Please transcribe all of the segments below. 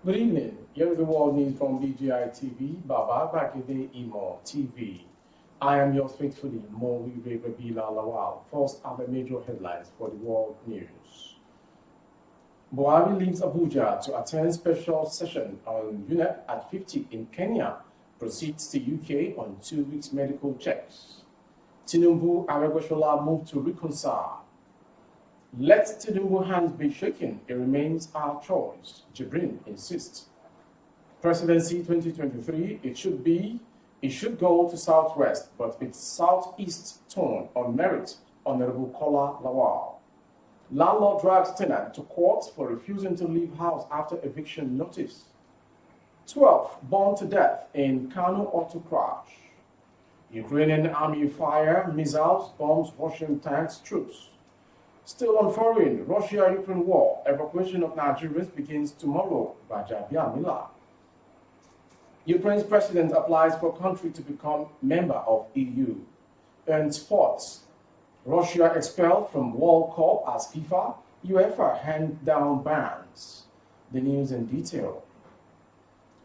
Good evening. Here is the world news from BGI TV, Baba Bagide Imo TV. I am yours faithfully, Mowibe Babila Lawal. First are the major headlines for the world news. Buhari leaves Abuja to attend special session on UNEP at 50 in Kenya, proceeds to UK on 2 weeks medical checks. Tinubu Aregbesola move to reconcile. Let Tinubu hands be shaken, it remains our choice, Jibrin insists. Presidency 2023, it should go to Southwest, but it's Southeast tone on merit, Honorable Kola Lawal. Landlord drives tenant to court for refusing to leave house after eviction notice. 12 burned to death in Kano auto crash. Ukrainian army fire missiles, bombs, Russian tanks, troops. Still on foreign, Russia-Ukraine war, evacuation of Nigerians begins tomorrow by Jabia Mila. Ukraine's president applies for country to become member of EU. And sports, Russia expelled from World Cup as FIFA, UEFA hand down bans. The news in detail.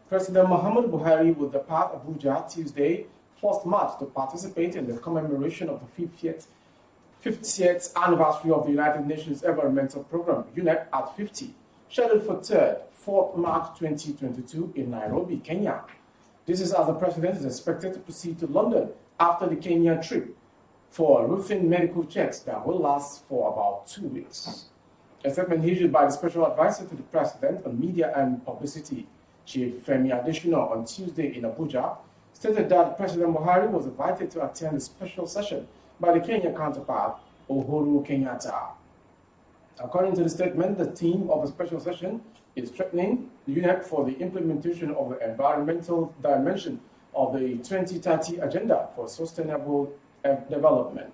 President Muhammadu Buhari will depart Abuja Tuesday, 1st March, to participate in the commemoration of the 50th anniversary of the United Nations Environmental Programme, UNEP at 50, scheduled for 4th March 2022 in Nairobi, Kenya. This is as the president is expected to proceed to London after the Kenya trip for routine medical checks that will last for about 2 weeks. A statement issued by the special advisor to the president on media and publicity, Chief Femi Adesina, on Tuesday in Abuja, stated that President Buhari was invited to attend a special session by the Kenya counterpart, Uhuru Kenyatta. According to the statement, the theme of the special session is strengthening the UNEP for the implementation of the environmental dimension of the 2030 Agenda for Sustainable Development.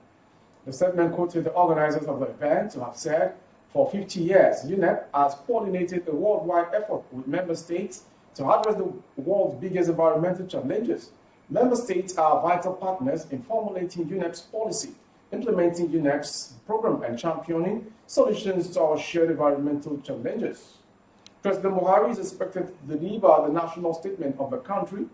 The statement quoted the organizers of the event to have said, for 50 years, UNEP has coordinated a worldwide effort with member states to address the world's biggest environmental challenges. Member states are vital partners in formulating UNEP's policy, implementing UNEP's program, and championing solutions to our shared environmental challenges. President Buhari is expected to deliver the national statement of the country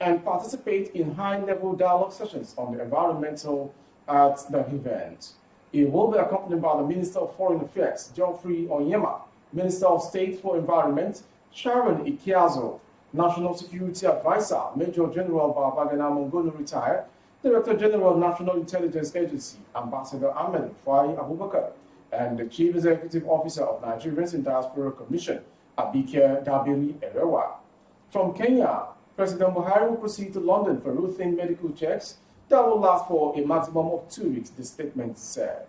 and participate in high-level dialogue sessions on the environmental at the event. He will be accompanied by the Minister of Foreign Affairs, Geoffrey Onyema, Minister of State for Environment, Sharon Ikiazo, National Security Advisor, Major General Babagana Mongono retired, Director General of National Intelligence Agency, Ambassador Ahmed Fai Abubakar, and the Chief Executive Officer of Nigerians in Diaspora Commission, Abike Dabiri Erewa. From Kenya, President Buhari will proceed to London for routine medical checks that will last for a maximum of 2 weeks, the statement said.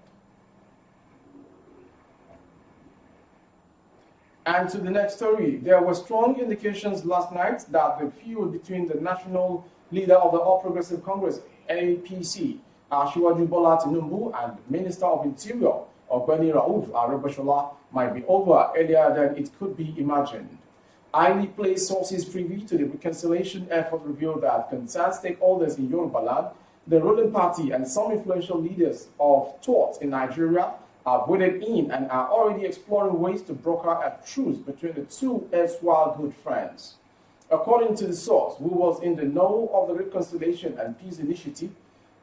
And to the next story, there were strong indications last night that the feud between the national leader of the All Progressive Congress, APC, Asiwaju Bola Tinubu, and Minister of Interior, Ogbeni Rauf Aregbesola, might be over earlier than it could be imagined. Highly placed sources privy to the reconciliation effort revealed that concerned stakeholders in Yoruba land, the ruling party, and some influential leaders of thought in Nigeria have waded in and are already exploring ways to broker a truce between the two erstwhile good friends. According to the source, who was in the know of the Reconciliation and Peace Initiative,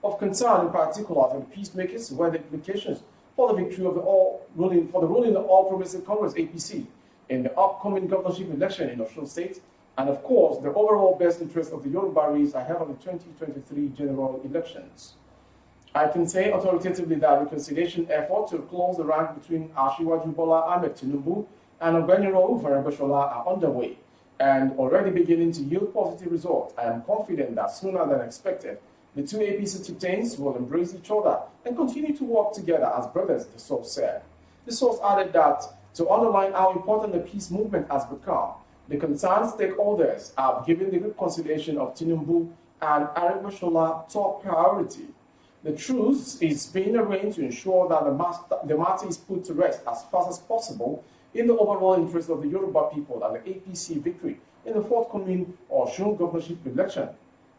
of concern in particular to the peacemakers were the implications for the victory of the ruling All Progressive Congress (APC) in the upcoming governorship election in Osun State, and of course the overall best interest of the Yoruba race ahead of the 2023 general elections. I can say authoritatively that reconciliation efforts to close the rank between Asiwaju Bola Ahmed Tinubu and Ogbeni Rauf Aregbesola are underway and already beginning to yield positive results. I am confident that sooner than expected, the two APC chieftains will embrace each other and continue to work together as brothers, the source said. The source added that to underline how important the peace movement has become, the concerned stakeholders have given the reconciliation of Tinubu and Aregbesola top priority. The truce is being arranged to ensure that the matter is put to rest as fast as possible in the overall interest of the Yoruba people and the APC victory in the forthcoming Osun governorship election.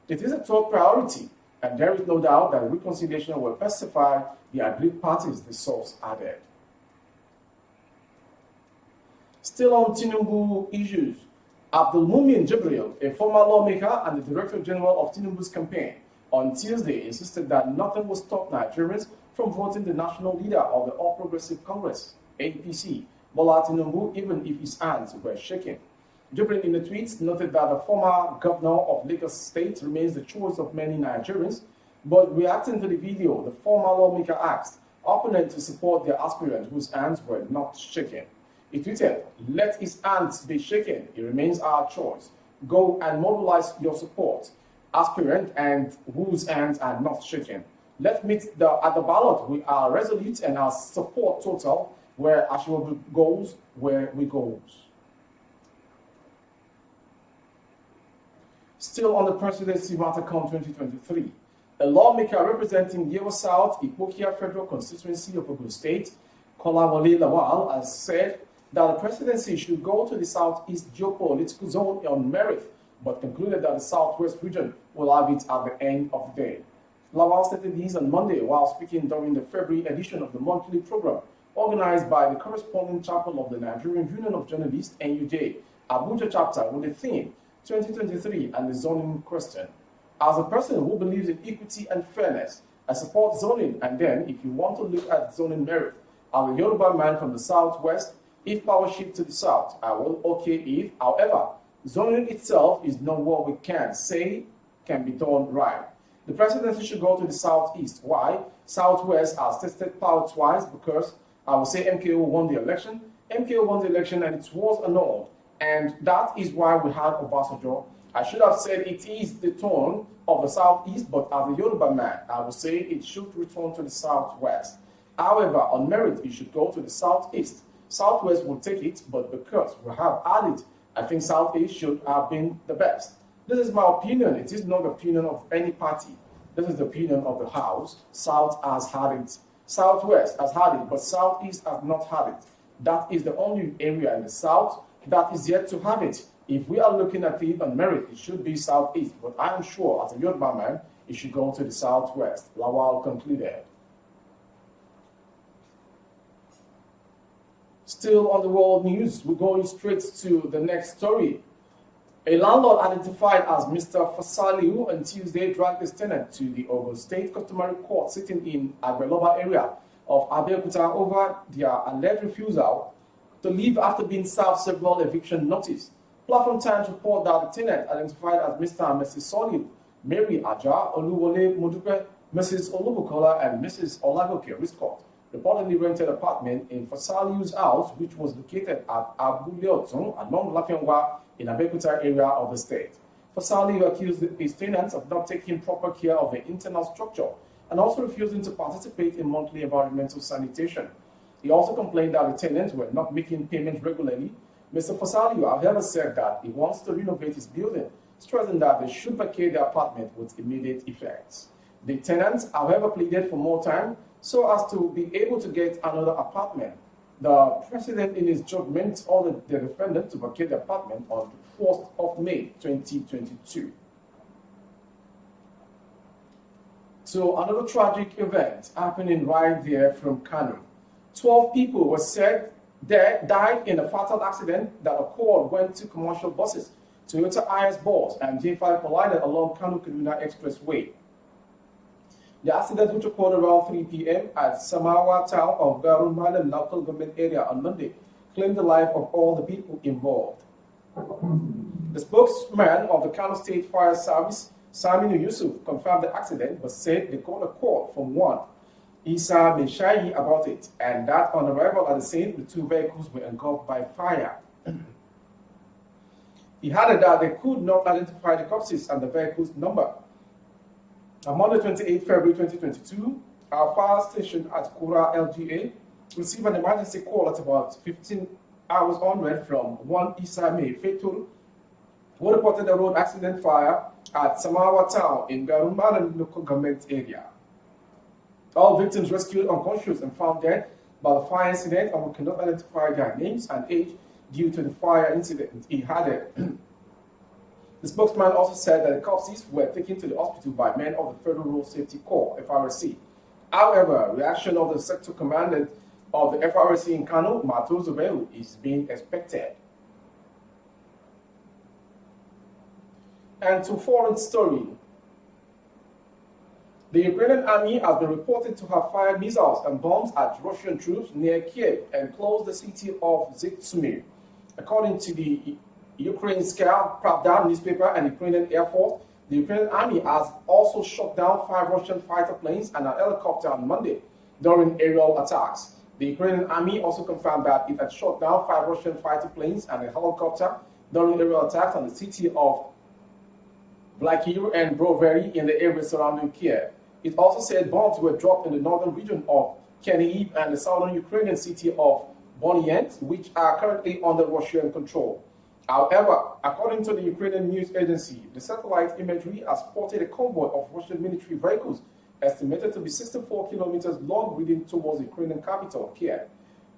It is a top priority, and there is no doubt that reconciliation will pacify the agreed parties, the source added. Still on Tinubu issues, Abdulmumin Jibril, a former lawmaker and the Director General of Tinubu's campaign, on Tuesday insisted that nothing will stop Nigerians from voting the national leader of the All Progressive Congress, APC, Bola Tinubu, even if his hands were shaking. Jibril in the tweet noted that the former governor of Lagos State remains the choice of many Nigerians, but reacting to the video, the former lawmaker asked opponents to support their aspirant whose hands were not shaking. He tweeted, "Let his hands be shaken. It remains our choice. Go and mobilize your support, aspirant and whose hands are not shaking. Let's meet at the ballot. We are resolute and our support total, where Ashwood goes, where we goes." Still on the presidency matter come 2023, a lawmaker representing Yewa South, Ipokia Federal Constituency of Ogun State, Kolawole Lawal, has said that the presidency should go to the southeast geopolitical zone on merit, but concluded that the southwest region will have it at the end of the day. Lawal stated this on Monday while speaking during the February edition of the monthly program organized by the corresponding chapel of the Nigerian Union of Journalists, NUJ, Abuja chapter, with the theme 2023 and the zoning question. As a person who believes in equity and fairness, I support zoning, and then if you want to look at zoning merit, I'm a Yoruba man from the southwest. If power shift to the south, I will okay it. However, zoning itself is not what we can say can be done right. The presidency should go to the southeast. Why? Southwest has tested power twice because I will say MKO won the election. MKO won the election and it was annulled. And that is why we had Obasanjo. I should have said it is the tone of the southeast, but as a Yoruba man, I will say it should return to the southwest. However, on merit, it should go to the southeast. Southwest will take it, but because we have added, I think Southeast should have been the best. This is my opinion. It is not the opinion of any party. This is the opinion of the House. South has had it. Southwest has had it, but Southeast has not had it. That is the only area in the South that is yet to have it. If we are looking at it on merit, it should be Southeast. But I am sure, as a Yoruba man, it should go to the Southwest. Lawal concluded. Still on the world news, we're going straight to the next story. A landlord identified as Mr. Fasaliu on Tuesday dragged his tenant to the Ogun State Customary Court sitting in Agbeloba area of Abeokuta over their alleged refusal to leave after being served several eviction notices. Platform Times report that the tenant identified as Mr. and Mrs. Soliu, Mary Aja, Oluwole Modupe, Mrs. Olubukola, and Mrs. Olagoke Riscott, reportedly rented apartment in Fasaliu's house, which was located at Abuleotun along Lafenwa in Abeokuta area of the state. Fasaliu accused his tenants of not taking proper care of the internal structure and also refusing to participate in monthly environmental sanitation. He also complained that the tenants were not making payments regularly. Mr. Fasaliu, however, said that he wants to renovate his building, stressing that they should vacate the apartment with immediate effect. The tenants, however, pleaded for more time so as to be able to get another apartment. The president, in his judgment, ordered the defendant to vacate the apartment on the 4th of May 2022. So another tragic event happening right there from Kano. 12 people were said died in a fatal accident that occurred when two commercial buses, Toyota IS Bus and J5, collided along Kano-Kaduna Expressway. The accident, which occurred around 3 p.m. at Samawa town of Garun Malam local government area on Monday, claimed the life of all the people involved. The spokesman of the Kano State Fire Service, Saminu Yusuf, confirmed the accident but said they got a call from one Isa Meshayi about it, and that on arrival at the scene, the two vehicles were engulfed by fire. He added that they could not identify the corpses and the vehicle's number. On Monday, 28 February 2022, our fire station at Kura LGA received an emergency call at about 15 hours onward from one Isame Fetul, who reported a road accident fire at Samawa town in Garumbaran local government area. All victims rescued unconscious and found dead by the fire incident, and we cannot identify their names and age due to the fire incident. He added. The spokesman also said that the corpses were taken to the hospital by men of the Federal Road Safety Corps, FRC. However, reaction of the sector commandant of the FRC in Kano, Mato Zubelu, is being expected. And to foreign story, the Ukrainian army has been reported to have fired missiles and bombs at Russian troops near Kiev and closed the city of Zhytomyr. According to the Ukrainska Pravda newspaper and Ukrainian Air Force, the Ukrainian army has also shot down 5 Russian fighter planes and a helicopter on Monday during aerial attacks. The Ukrainian army also confirmed that it had shot down 5 Russian fighter planes and a helicopter during aerial attacks on the city of Vlakir and Brovary in the area surrounding Kiev. It also said bombs were dropped in the northern region of Chernihiv and the southern Ukrainian city of Boniant, which are currently under Russian control. However, according to the Ukrainian news agency, the satellite imagery has spotted a convoy of Russian military vehicles estimated to be 64 kilometers long leading towards the Ukrainian capital, Kiev.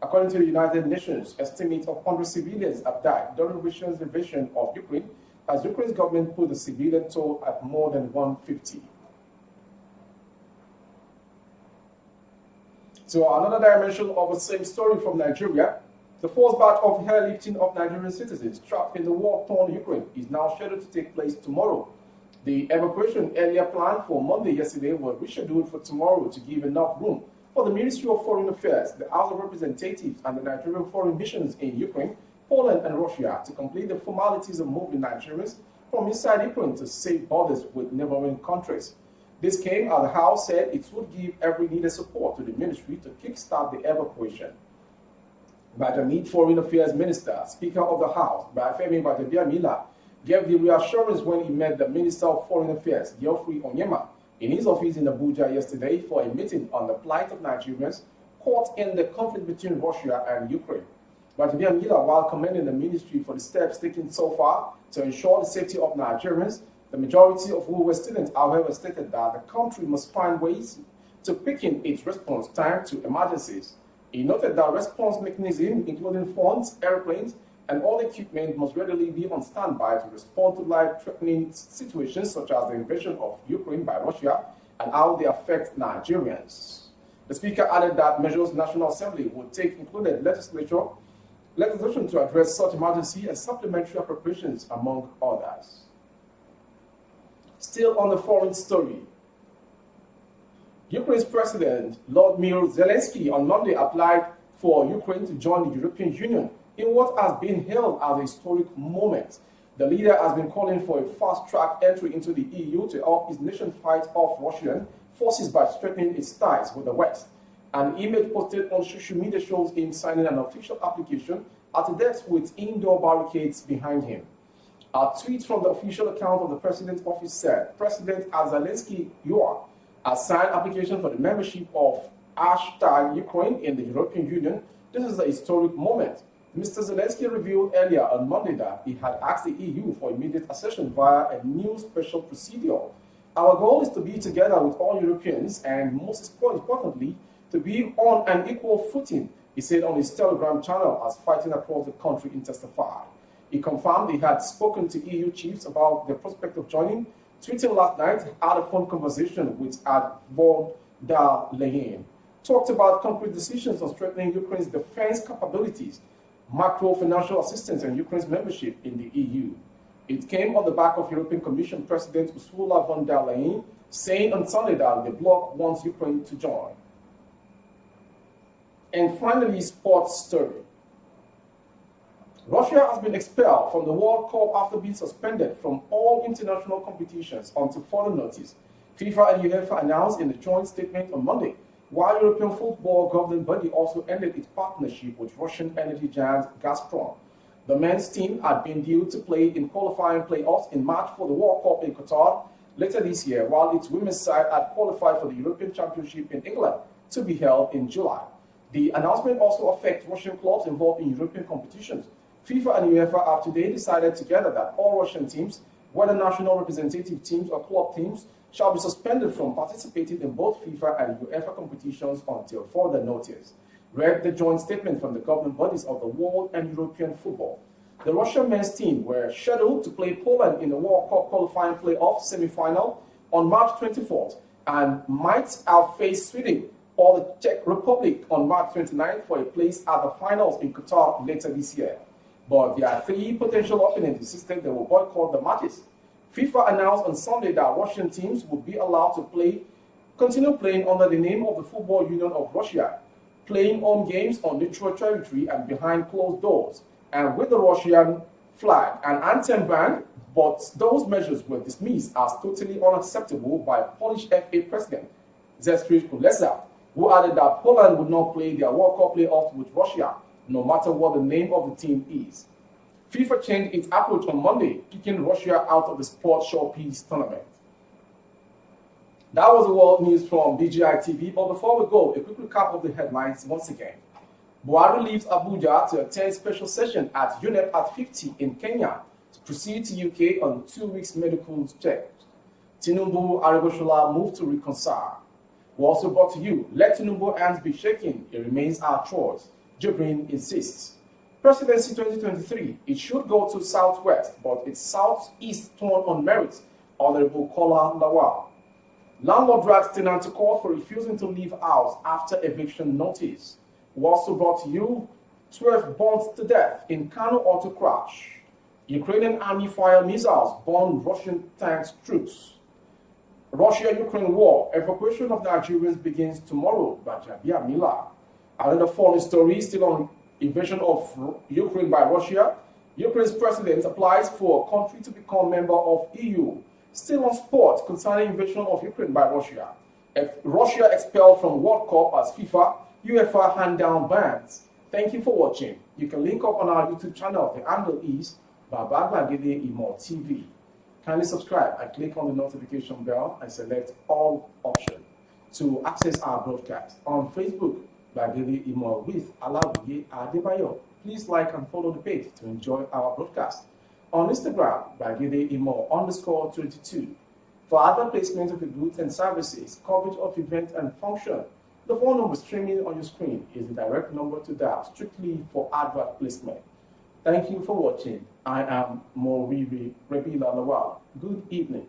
According to the United Nations, estimates of 100 civilians have died during Russia's invasion of Ukraine, as Ukraine's government put the civilian toll at more than 150. So another dimension of the same story from Nigeria, the first batch of airlifting of Nigerian citizens trapped in the war-torn Ukraine is now scheduled to take place tomorrow. The evacuation earlier planned for Monday yesterday was rescheduled for tomorrow to give enough room for the Ministry of Foreign Affairs, the House of Representatives, and the Nigerian foreign missions in Ukraine, Poland, and Russia to complete the formalities of moving Nigerians from inside Ukraine to safe borders with neighboring countries. This came as the House said it would give every needed support to the ministry to kickstart the evacuation. Bajamid Foreign Affairs Minister, Speaker of the House, Bafemi Bajabia-Mila, gave the reassurance when he met the Minister of Foreign Affairs, Geoffrey Onyema, in his office in Abuja yesterday for a meeting on the plight of Nigerians caught in the conflict between Russia and Ukraine. Bajabia-Mila, while commending the ministry for the steps taken so far to ensure the safety of Nigerians, the majority of who were students, however, stated that the country must find ways to quicken its response time to emergencies. He noted that response mechanisms, including funds, airplanes, and all equipment must readily be on standby to respond to life-threatening situations such as the invasion of Ukraine by Russia and how they affect Nigerians. The speaker added that measures the National Assembly would take included legislation to address such emergency and supplementary appropriations, among others. Still on the foreign story, Ukraine's President Volodymyr Zelensky on Monday applied for Ukraine to join the European Union in what has been hailed as a historic moment. The leader has been calling for a fast-track entry into the EU to help his nation fight off Russian forces by strengthening its ties with the West. An image posted on social media shows him signing an official application at a desk with indoor barricades behind him. A tweet from the official account of the President's office said, President Zelensky, has signed application for the membership of #Ukraine in the European Union. This is a historic moment. Mr. Zelensky revealed earlier on Monday that he had asked the EU for immediate accession via a new special procedure. Our goal is to be together with all Europeans and, most importantly, to be on an equal footing, he said on his Telegram channel as fighting across the country intensified. He confirmed he had spoken to EU chiefs about the prospect of joining, tweeting last night, had a phone conversation with von der Leyen, talked about concrete decisions on strengthening Ukraine's defense capabilities, macro-financial assistance, and Ukraine's membership in the EU. It came on the back of European Commission President Ursula von der Leyen saying on Sunday that the bloc wants Ukraine to join. And finally, sports story. Russia has been expelled from the World Cup after being suspended from all international competitions until further notice, FIFA and UEFA announced in a joint statement on Monday, while European football governing body also ended its partnership with Russian energy giant Gazprom. The men's team had been due to play in qualifying playoffs in March for the World Cup in Qatar later this year, while its women's side had qualified for the European Championship in England to be held in July. The announcement also affects Russian clubs involved in European competitions. FIFA and UEFA have today decided together that all Russian teams, whether national representative teams or club teams, shall be suspended from participating in both FIFA and UEFA competitions until further notice. Read the joint statement from the governing bodies of the world and European football. The Russian men's team were scheduled to play Poland in the World Cup qualifying playoff semi-final on March 24th and might have faced Sweden or the Czech Republic on March 29th for a place at the finals in Qatar later this year. But their 3 potential opponents insisted they will boycott the matches. FIFA announced on Sunday that Russian teams would be allowed to continue playing under the name of the Football Union of Russia, playing home games on neutral territory and behind closed doors, and with the Russian flag and anthem banned, but those measures were dismissed as totally unacceptable by Polish FA President Zeszczyk Kulesa, who added that Poland would not play their World Cup playoffs with Russia, no matter what the name of the team is. FIFA changed its approach on Monday, kicking Russia out of the Sport Showpiece tournament. That was the world news from BGI TV, but before we go, a quick recap of the headlines once again. Buhari leaves Abuja to attend special session at UNEP at 50 in Kenya to proceed to UK on 2 weeks medical check. Tinubu Arabashola moved to reconcile. We also brought to you, let Tinubu hands be shaken, it remains our choice. Jibrin insists. Presidency 2023, it should go to Southwest, but it's Southeast torn on merit. Honorable Kola Lawal. Landlord drags tenant to court for refusing to leave house after eviction notice. We also brought to you 12 burnt to death in Kano auto crash. Ukrainian army fire missiles burn Russian tanks troops. Russia-Ukraine war, evacuation of Nigerians begins tomorrow by Jabia Mila. Another foreign story still on invasion of Ukraine by Russia. Ukraine's president applies for a country to become member of EU. Still on sport concerning invasion of Ukraine by Russia. Russia expelled from World Cup as FIFA, UEFA hand down bans. Thank you for watching. You can link up on our YouTube channel. The handle is Babagagede Imo TV. Kindly subscribe and click on the notification bell and select all options to access our broadcast. On Facebook, Bagede Imo with Alawiye Adebayo. Please like and follow the page to enjoy our broadcast. On Instagram, Bagede Imo _22. For other placement of the goods and services, coverage of events and function, the phone number streaming on your screen is the direct number to dial strictly for advert placement. Thank you for watching. I am Moribi Rebila Lawal. Good evening.